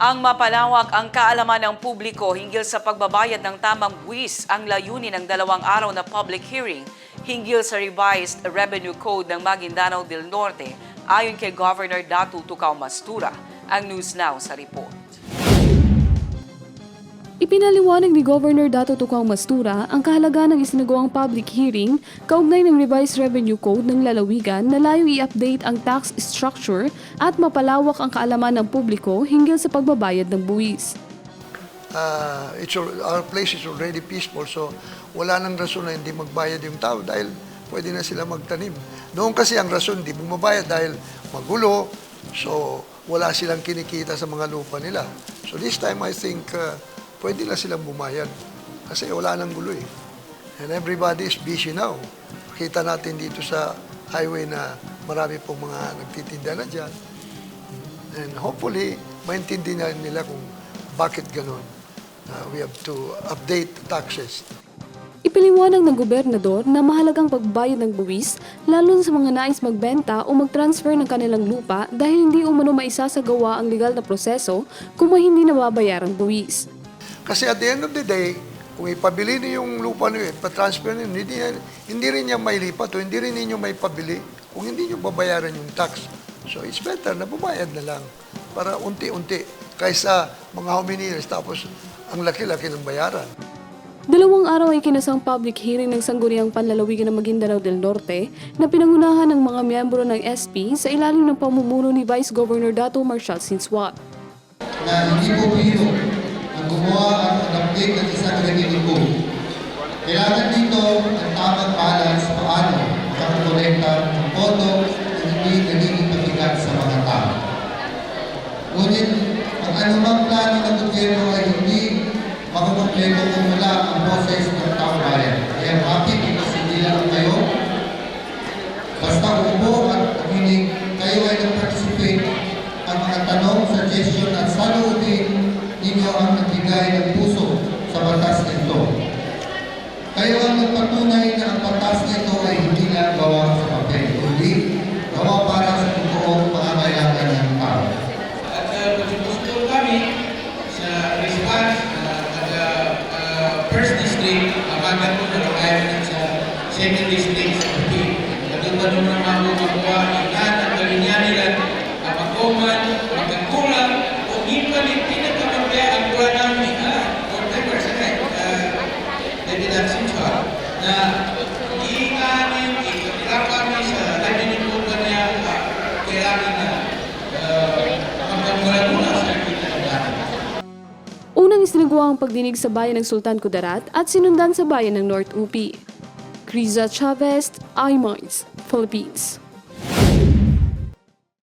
Ang mapalawak ang kaalaman ng publiko hinggil sa pagbabayad ng tamang buwis ang layunin ng 2 araw na public hearing hinggil sa revised revenue code ng Maguindanao del Norte ayon kay Governor Datu Tucao Mastura. Ang News Now sa report. Ipinaliwanag ni Governor Datu Tucao Mastura ang kahalagahan ng isinagawang public hearing kaugnay ng revised revenue code ng lalawigan na layong i-update ang tax structure at mapalawak ang kaalaman ng publiko hinggil sa pagbabayad ng buwis. Our place is already peaceful, so wala nang rason na hindi magbayad yung tao dahil pwede na sila magtanim. Noon kasi ang rason hindi bumabayad dahil magulo, so wala silang kinikita sa mga lupa nila. So this time I think pwede na silang bumayad kasi wala nang gulo eh. And everybody is busy now. Kita natin dito sa highway na marami pong mga nagtitinda na dyan. And hopefully, maintindihan nila kung bakit ganun. We have to update the taxes. Ipaliwanag ng gobernador na mahalagang pagbayad ng buwis lalo sa mga nais magbenta o mag-transfer ng kanilang lupa dahil hindi umano maisasagawa ang legal na proseso kung may hindi nababayarang buwis. Kasi at the end of the day, kung ipabili niyo yung lupa niyo, ipatransfer niyo, hindi rin niya may lipat o hindi rin niyo may pabili kung hindi niyo babayaran yung tax. So it's better na bumayad na lang para unti-unti kaysa mga hominides tapos ang laki-laki ng bayaran. 2 araw ay kinasang public hearing ng Sangguniang Panlalawigan ng Maguindanao del Norte na pinangunahan ng mga miyembro ng SP sa ilalim ng pamumuno ni Vice Governor Dato Marcial Sinswat. Na hindi po biro ang gumawa at mag-update ng isang revenue code. Kailangan dito ang tamang balance paano makakolekta ng pondo na hindi nagiging pabigat sa mga tao. Ngunit ang anumang plano ng gobyerno ay hindi makukumpleto kung wala ang boses ng taong bayan. Kaya happy because hindi lang kayo. Basta upo at akinig, kayo ay nag-participate ang mga tanong, suggestion at salutin ninyo ang nagbigay ng puso sa batas nito. Kayo ang nagpatunay na ang batas nito ay hindi lang gawa sa papel, kundi gawa para sa totoong pangangailangan ng tao. At magsusunod kami sa response first district, abagan ko na requirement sa second district sa Puti. Naging naman makuha ilan ang galinya nila ang makuman, magkakulang, o ipalit pinagkamagaya ang kuha namin, 40% deduction siya, na iinganin, ikakira kami sa revenue code niya, kailangan na magkamula-mula sa kita ng dati. Unang isinagawa ang pagdinig sa bayan ng Sultan Kudarat at sinundan sa bayan ng North UP. Criza Chavez, iMinds, Philippines.